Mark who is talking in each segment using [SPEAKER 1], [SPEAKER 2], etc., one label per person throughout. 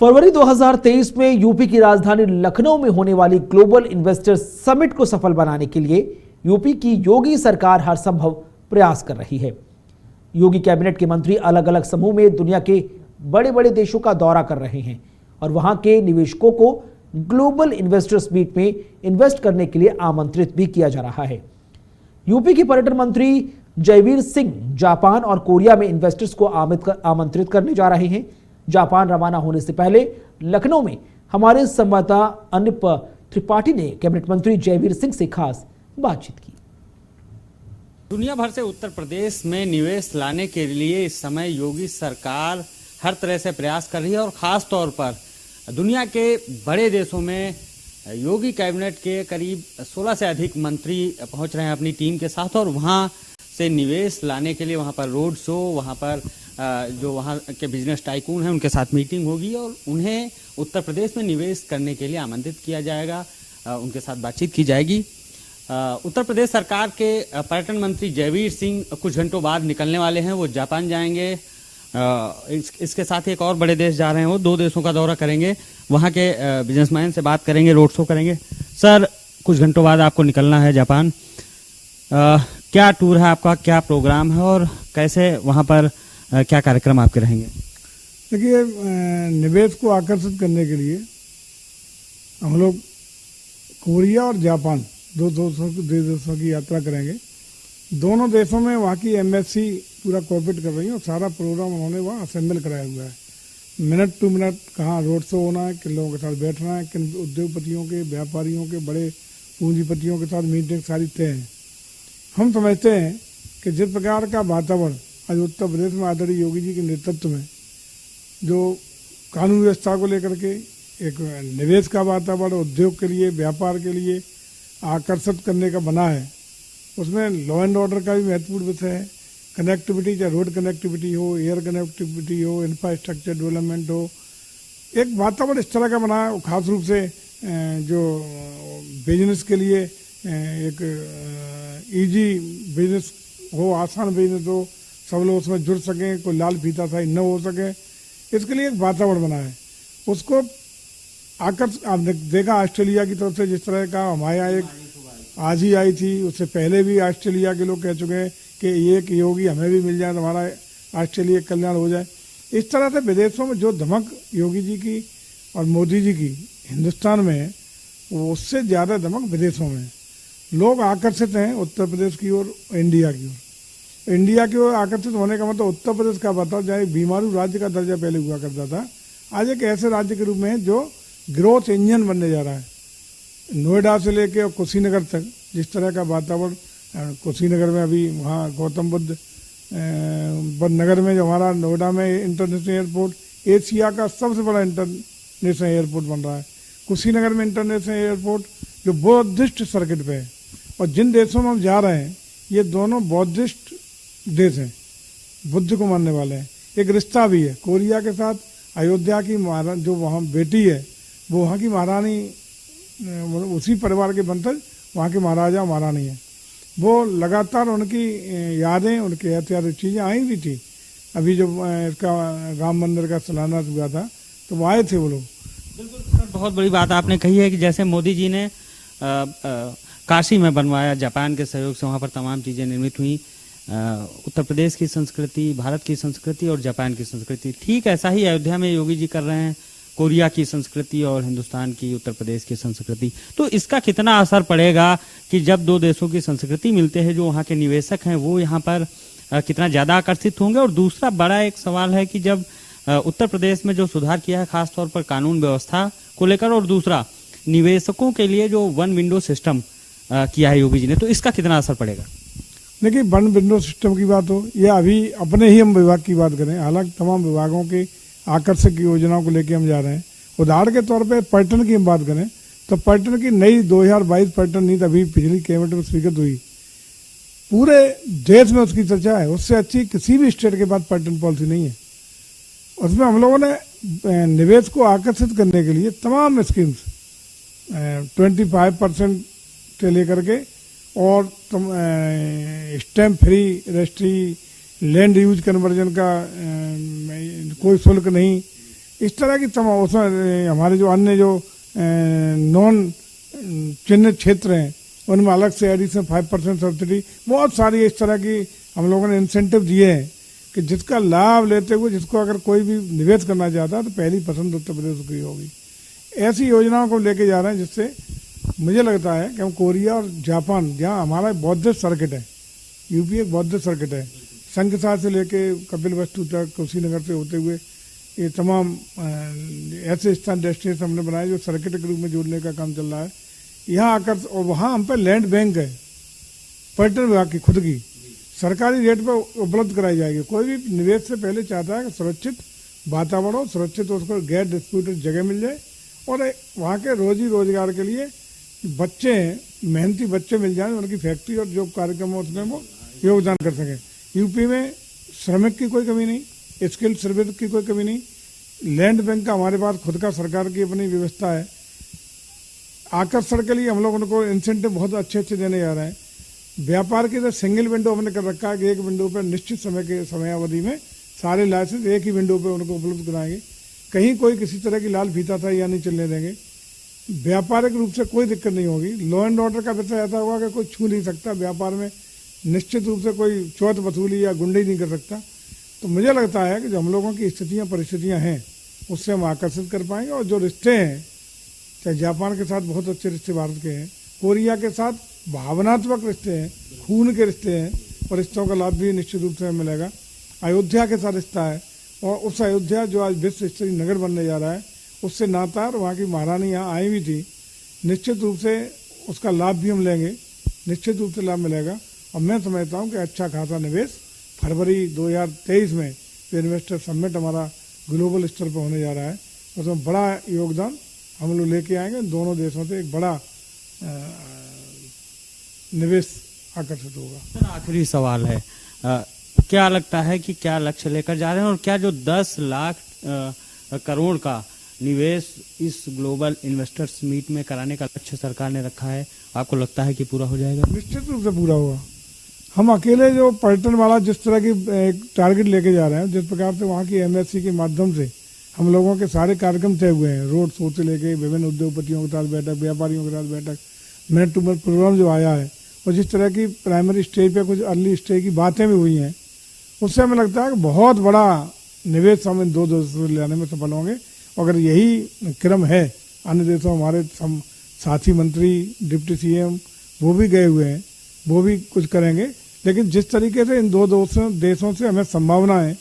[SPEAKER 1] फरवरी 2023 में यूपी की राजधानी लखनऊ में होने वाली ग्लोबल इन्वेस्टर्स समिट को सफल बनाने के लिए यूपी की योगी सरकार हर संभव प्रयास कर रही है। योगी कैबिनेट के मंत्री अलग अलग समूह में दुनिया के बड़े बड़े देशों का दौरा कर रहे हैं और वहां के निवेशकों को ग्लोबल इन्वेस्टर्स मीट में इन्वेस्ट करने के लिए आमंत्रित भी किया जा रहा है। यूपी के पर्यटन मंत्री जयवीर सिंह जापान और कोरिया में इन्वेस्टर्स को आमंत्रित करने जा रहे हैं। जापान रवाना होने से पहले लखनऊ में हमारे संवाददाता अनिप त्रिपाठी ने कैबिनेट मंत्री जयवीर सिंह से खास बातचीत की।
[SPEAKER 2] दुनिया भर से उत्तर प्रदेश में निवेश लाने के लिए इस समय योगी सरकार हर तरह से प्रयास कर रही है और खास तौर पर दुनिया के बड़े देशों में योगी कैबिनेट के करीब 16 से अधिक मंत्री पहुंच रहे हैं अपनी टीम के साथ और वहां से निवेश लाने के लिए वहां पर रोड शो, वहां पर जो वहां के बिजनेस टाइकून हैं उनके साथ मीटिंग होगी और उन्हें उत्तर प्रदेश में निवेश करने के लिए आमंत्रित किया जाएगा, उनके साथ बातचीत की जाएगी। उत्तर प्रदेश सरकार के पर्यटन मंत्री जयवीर सिंह कुछ घंटों बाद निकलने वाले हैं, वो जापान जाएंगे। इसके साथ एक और बड़े देश जा रहे हैं, वो 2 देशों का दौरा करेंगे, वहाँ के बिजनेसमैन से बात करेंगे, रोड शो करेंगे। सर, कुछ घंटों बाद आपको निकलना है जापान, क्या टूर है आपका, क्या प्रोग्राम है और कैसे वहाँ पर क्या कार्यक्रम आपके रहेंगे?
[SPEAKER 3] देखिए, निवेश को आकर्षित करने के लिए हम लोग कोरिया और जापान दो देशों की यात्रा करेंगे। दोनों देशों में वहाँ की एमएससी पूरा कोऑपरेट कर रही है और सारा प्रोग्राम उन्होंने वहाँ असेंबल कराया हुआ है। मिनट टू मिनट कहाँ रोड शो होना है, किन लोगों के साथ बैठना है, किन उद्योगपतियों के, व्यापारियों के, बड़े पूंजीपतियों के साथ मीटिंग सारी तय है। हम समझते हैं कि जिस प्रकार का वातावरण आज उत्तर प्रदेश में आदरणीय योगी जी के नेतृत्व में जो कानून व्यवस्था को लेकर के एक निवेश का वातावरण उद्योग के लिए, व्यापार के लिए आकर्षित करने का बना है, उसमें लॉ एंड ऑर्डर का भी महत्वपूर्ण विषय है। कनेक्टिविटी, चाहे रोड कनेक्टिविटी हो, एयर कनेक्टिविटी हो, इंफ्रास्ट्रक्चर डेवलपमेंट हो, एक वातावरण इस तरह का बना है। खास रूप से जो बिजनेस के लिए एक इजी बिजनेस हो, आसान बिजनेस हो, सब लोग उसमें जुड़ सकें, कोई लाल फीता साई न हो सके, इसके लिए एक वातावरण बना है। उसको आपने देखा ऑस्ट्रेलिया की तरफ से जिस तरह का हमारे यहाँ एक आज ही आई थी, उससे पहले भी ऑस्ट्रेलिया के लोग कह चुके हैं कि एक योगी हमें भी मिल जाए तो हमारा ऑस्ट्रेलिया कल्याण हो जाए। इस तरह से विदेशों में जो धमक योगी जी की और मोदी जी की हिंदुस्तान में है, वो उससे ज़्यादा धमक विदेशों में है। लोग आकर्षित हैं उत्तर प्रदेश की ओर, इंडिया की ओर। इंडिया की ओर आकर्षित होने का मतलब उत्तर प्रदेश का बताओ, चाहे बीमारू राज्य का दर्जा पहले हुआ करता था, आज एक ऐसे राज्य के रूप में है जो ग्रोथ इंजन बनने जा रहा है। नोएडा से लेके और कुशीनगर तक जिस तरह का वातावरण, कुशीनगर में अभी वहाँ गौतम बुद्ध नगर में जो हमारा नोएडा में इंटरनेशनल एयरपोर्ट, एशिया का सबसे बड़ा इंटरनेशनल एयरपोर्ट बन रहा है। कुशीनगर में इंटरनेशनल एयरपोर्ट जो बौद्धिस्ट सर्किट पे है, और जिन देशों में हम जा रहे हैं ये दोनों बौद्धिस्ट देश हैं, बुद्ध को मानने वाले हैं। एक रिश्ता भी है कोरिया के साथ। अयोध्या की जो वहाँ बेटी है वो वहाँ की महारानी, उसी परिवार के वंशज वहाँ के महाराजा महारानी है। वो लगातार उनकी यादें, उनकी ऐतिहासिक चीज़ें आई भी थी। अभी जो इसका राम मंदिर का शिलान्यास हुआ था तो वो आए थे वो लोग।
[SPEAKER 2] बिल्कुल सर, बहुत बड़ी बात आपने कही है कि जैसे मोदी जी ने काशी में बनवाया, जापान के सहयोग से वहाँ पर तमाम चीज़ें निर्मित हुई। उत्तर प्रदेश की संस्कृति, भारत की संस्कृति और जापान की संस्कृति, ठीक ऐसा ही अयोध्या में योगी जी कर रहे हैं। कोरिया की संस्कृति और हिंदुस्तान की, उत्तर प्रदेश की संस्कृति, तो इसका कितना असर पड़ेगा कि जब 2 देशों की संस्कृति मिलते हैं, जो वहाँ के निवेशक हैं वो यहाँ पर कितना ज़्यादा आकर्षित होंगे। और दूसरा बड़ा एक सवाल है कि जब उत्तर प्रदेश में जो सुधार किया है खासतौर पर कानून व्यवस्था को लेकर, और दूसरा निवेशकों के लिए जो 1 विंडो सिस्टम किया है योगी जी ने, तो इसका कितना असर पड़ेगा?
[SPEAKER 3] देखिए, 1 विंडो सिस्टम की बात हो या अभी अपने ही हम विभाग की बात करें, हालांकि तमाम विभागों की आकर्षक योजनाओं को लेकर हम जा रहे हैं। उदाहरण के तौर पे पर्यटन की हम बात करें तो पर्यटन की नई 2022 पर्यटन नीति अभी पिछली कैबिनेट में स्वीकृत हुई, पूरे देश में उसकी चर्चा है। उससे अच्छी किसी भी स्टेट के पास पर्यटन पॉलिसी नहीं है। उसमें हम लोगों ने निवेश को आकर्षित करने के लिए तमाम स्कीम्स 25% से लेकर के और stamp free registry, land use conversion का कोई शुल्क नहीं, इस तरह की तमाम उसमें हमारे जो अन्य जो नॉन चिन्हित क्षेत्र हैं उनमें अलग से एडिशनल 5% सब्सिडी, बहुत सारी इस तरह की हम लोगों ने इंसेंटिव दिए हैं कि जिसका लाभ लेते हुए जिसको अगर कोई भी निवेश करना चाहता है तो पहली पसंद उत्तर प्रदेश की होगी। ऐसी योजनाओं को लेके जा रहे हैं जिससे मुझे लगता है कि हम कोरिया और जापान, जहाँ हमारा बौद्धिक सर्किट है, यूपी एक बौद्धिक सर्किट है, शंखसार से लेके कपिल वस्तु तक, कुशीनगर से होते हुए ये तमाम ऐसे स्थान डेस्टिनेशन हमने बनाए जो सर्किट के रूप में जोड़ने का काम चल रहा है। यहाँ आकर और वहाँ हम पे लैंड बैंक है पर्यटन विभाग की खुद की, सरकारी रेट पर उपलब्ध कराई जाएगी। कोई भी निवेश से पहले चाहता है कि सुरक्षित वातावरण हो, सुरक्षित उसको गैर डिस्प्यूटेड जगह मिल जाए और वहाँ के रोजी रोजगार के लिए बच्चे हैं, मेहनती बच्चे मिल जाएं, उनकी फैक्ट्री और जो कार्यक्रम है उसमें वो योगदान कर सकें। यूपी में श्रमिक की कोई कमी नहीं, स्किल सर्विस की कोई कमी नहीं, लैंड बैंक का हमारे पास खुद का सरकार की अपनी व्यवस्था है। आकर्षण के लिए हम लोग उनको इंसेंटिव बहुत अच्छे अच्छे देने जा रहे हैं। व्यापार की तो सिंगल विंडो हमने कर रखा है कि एक विंडो पर निश्चित समय के समयावधि में सारे लाइसेंस एक ही विंडो पे उनको उपलब्ध कराएंगे। कहीं कोई किसी तरह की लाल फीता था या नहीं चलने देंगे। व्यापारिक रूप से कोई दिक्कत नहीं होगी। लॉ एंड ऑर्डर का विषय ऐसा होगा कि कोई छू नहीं सकता, व्यापार में निश्चित रूप से कोई चौथ वसूली या गुंडे नहीं कर सकता। तो मुझे लगता है कि जो हम लोगों की स्थितियाँ परिस्थितियाँ हैं उससे हम आकर्षित कर पाएंगे। और जो रिश्ते हैं, चाहे जापान के साथ बहुत अच्छे रिश्ते भारत के हैं, कोरिया के साथ भावनात्मक रिश्ते हैं, खून के रिश्ते हैं और रिश्तों का लाभ भी निश्चित रूप से हमें मिलेगा। अयोध्या के साथ रिश्ता है और उस अयोध्या जो आज विश्व स्तरीय नगर बनने जा रहा है उससे नाता, और वहाँ की महारानी यहाँ आई हुई थी, निश्चित रूप से उसका लाभ भी हम लेंगे, निश्चित रूप से लाभ मिलेगा। और मैं समझता हूँ कि अच्छा खासा निवेश फरवरी 2023 में जो इन्वेस्टर समिट हमारा ग्लोबल स्तर पर होने जा रहा है उसमें बड़ा योगदान हम लोग लेके आएंगे। दोनों देशों से एक बड़ा निवेश आकर्षित होगा।
[SPEAKER 2] सर, आखिरी सवाल है, क्या लगता है कि क्या लक्ष्य लेकर जा रहे हैं और क्या जो 10 लाख करोड़ का निवेश इस ग्लोबल इन्वेस्टर्स मीट में कराने का लक्ष्य सरकार ने रखा है, आपको लगता है कि पूरा हो जाएगा?
[SPEAKER 3] निश्चित रूप से पूरा होगा। हम अकेले जो पर्यटन वाला जिस तरह की एक टारगेट लेके जा रहे हैं, जिस प्रकार से वहाँ की एमएससी के माध्यम से हम लोगों के सारे कार्यक्रम तय हुए हैं, रोड शो से लेके विभिन्न उद्योगपतियों के साथ बैठक, व्यापारियों के साथ बैठक, मिनट टू मिनट प्रोग्राम जो आया है और जिस तरह की प्राइमरी स्टेज पे कुछ अर्ली स्टेज की बातें भी हुई हैं, उससे हमें लगता है कि बहुत बड़ा निवेश हम इन 2 देशों से लाने में सफल होंगे। अगर यही क्रम है, अन्य देशों हमारे साथी मंत्री, डिप्टी सीएम वो भी गए हुए हैं, वो भी कुछ करेंगे। लेकिन जिस तरीके से इन 2 देशों से हमें संभावना है,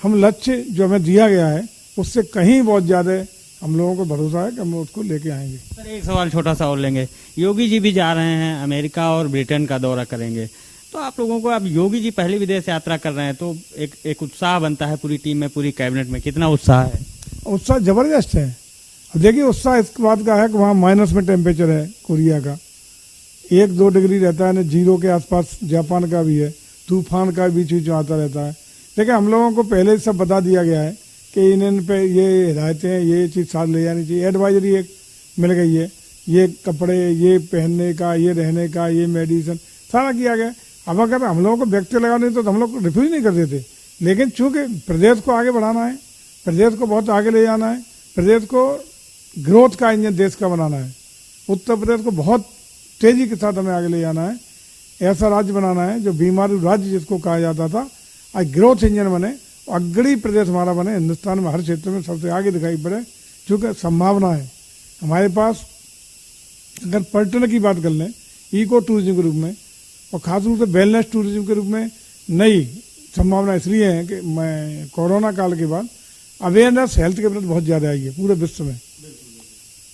[SPEAKER 3] हम लक्ष्य जो हमें दिया गया है उससे कहीं बहुत ज़्यादा हम लोगों को भरोसा है कि हम उसको लेके आएंगे।
[SPEAKER 2] सर, एक सवाल छोटा सा और लेंगे। योगी जी भी जा रहे हैं, अमेरिका और ब्रिटेन का दौरा करेंगे, तो आप लोगों को, अब योगी जी पहली विदेश यात्रा कर रहे हैं तो एक उत्साह बनता है पूरी टीम में, पूरी कैबिनेट में, कितना उत्साह है?
[SPEAKER 3] उत्साह जबरदस्त है। अब देखिए, उत्साह इस बात का है कि वहाँ माइनस में टेम्परेचर है कोरिया का, 1-2 डिग्री रहता है, 0 के आसपास जापान का भी है, तूफान का बीच बीच आता रहता है। लेकिन हम लोगों को पहले सब बता दिया गया है कि इन पे ये हिदायतें हैं, ये चीज़ साथ ले जानी चाहिए। एडवाइजरी एक मिल गई है, ये कपड़े, ये पहनने का, ये रहने का, ये मेडिसिन सारा किया गया। अब अगर हम लोगों को व्यक्ति लगाने तो हम लोग रिफ्यूज नहीं कर देते, लेकिन चूँकि प्रदेश को आगे बढ़ाना है, प्रदेश को बहुत आगे ले जाना है, प्रदेश को ग्रोथ का इंजन देश का बनाना है, उत्तर प्रदेश को बहुत तेज़ी के साथ हमें आगे ले जाना है, ऐसा राज्य बनाना है जो बीमारू राज्य जिसको कहा जाता था आज ग्रोथ इंजन बने, अग्रणी प्रदेश हमारा बने, हिंदुस्तान में हर क्षेत्र में सबसे आगे दिखाई पड़े। चूँकि संभावना है हमारे पास। अगर पर्यटन की बात कर लें, इको टूरिज्म के रूप में और खास रूप से वेलनेस टूरिज्म के रूप में नई संभावना इसलिए है कि मैं कोरोना काल के बाद अवेयरनेस हेल्थ के प्रति बहुत ज़्यादा आई है पूरे विश्व में,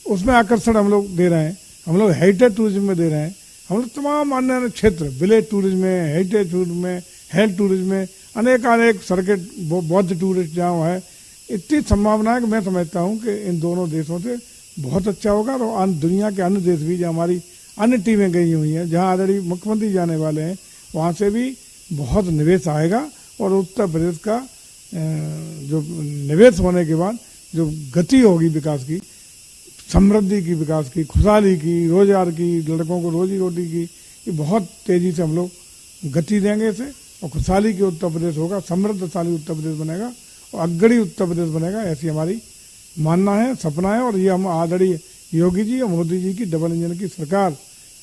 [SPEAKER 3] उसमें आकर्षण हम लोग दे रहे हैं। हम लोग हेरिटेज टूरिज्म में दे रहे हैं, हम लोग तमाम अन्य क्षेत्र, विलेज टूरिज्म में, हेरिटेज टूरिज्म में, हेल्थ टूरिज्म में, अनेक सर्किट, बौद्ध टूरिस्ट जहाँ है, इतनी संभावना है कि मैं समझता हूँ कि इन दोनों देशों से बहुत अच्छा होगा। और दुनिया के अन्य देश भी, जो हमारी अन्य टीमें गई हुई हैं, जहाँ ऑलरेडी मुख्यमंत्री जाने वाले हैं, वहाँ से भी बहुत निवेश आएगा। और उत्तर प्रदेश का जो निवेश होने के बाद जो गति होगी विकास की, समृद्धि की, विकास की, खुशहाली की, रोजगार की, लड़कों को रोजी रोटी की, ये बहुत तेज़ी से हम लोग गति देंगे इसे। और खुशहाली की उत्तर प्रदेश होगा, समृद्धशाली उत्तर प्रदेश बनेगा। और अग्रणी उत्तर प्रदेश बनेगा, ऐसी हमारी मानना है, सपना है। और ये हम आदरणीय योगी जी और मोदी जी की डबल इंजन की सरकार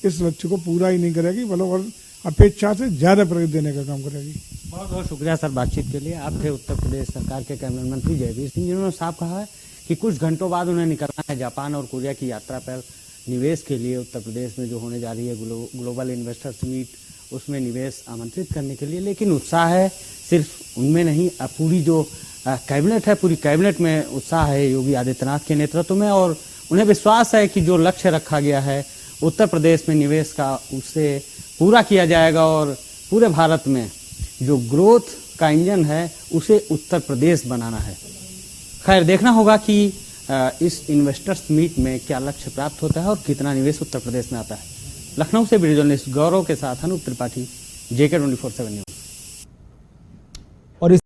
[SPEAKER 3] इस लक्ष्य को पूरा ही नहीं करेगी, बल्कि अपेक्षा से ज्यादा प्रगति देने का काम करेगी।
[SPEAKER 2] बहुत बहुत शुक्रिया सर बातचीत के लिए। आप थे उत्तर प्रदेश सरकार के कैबिनेट मंत्री जयवीर सिंह, जिन्होंने साफ कहा है कि कुछ घंटों बाद उन्हें निकलना है जापान और कोरिया की यात्रा पर निवेश के लिए। उत्तर प्रदेश में जो होने जा रही है ग्लोबल इन्वेस्टर्स मीट, उसमें निवेश आमंत्रित करने के लिए। लेकिन उत्साह है सिर्फ उनमें नहीं, पूरी जो कैबिनेट है, पूरी कैबिनेट में उत्साह है योगी आदित्यनाथ के नेतृत्व में। और उन्हें विश्वास है कि जो लक्ष्य रखा गया है उत्तर प्रदेश में निवेश का, उसे पूरा किया जाएगा और पूरे भारत में जो ग्रोथ का इंजन है उसे उत्तर प्रदेश बनाना है। खैर, देखना होगा कि इस इन्वेस्टर्स मीट में क्या लक्ष्य प्राप्त होता है और कितना निवेश उत्तर प्रदेश में आता है। लखनऊ से वीडियो जर्नलिस्ट गौरव के साथ अनूप त्रिपाठी, JK 24/7 न्यूज।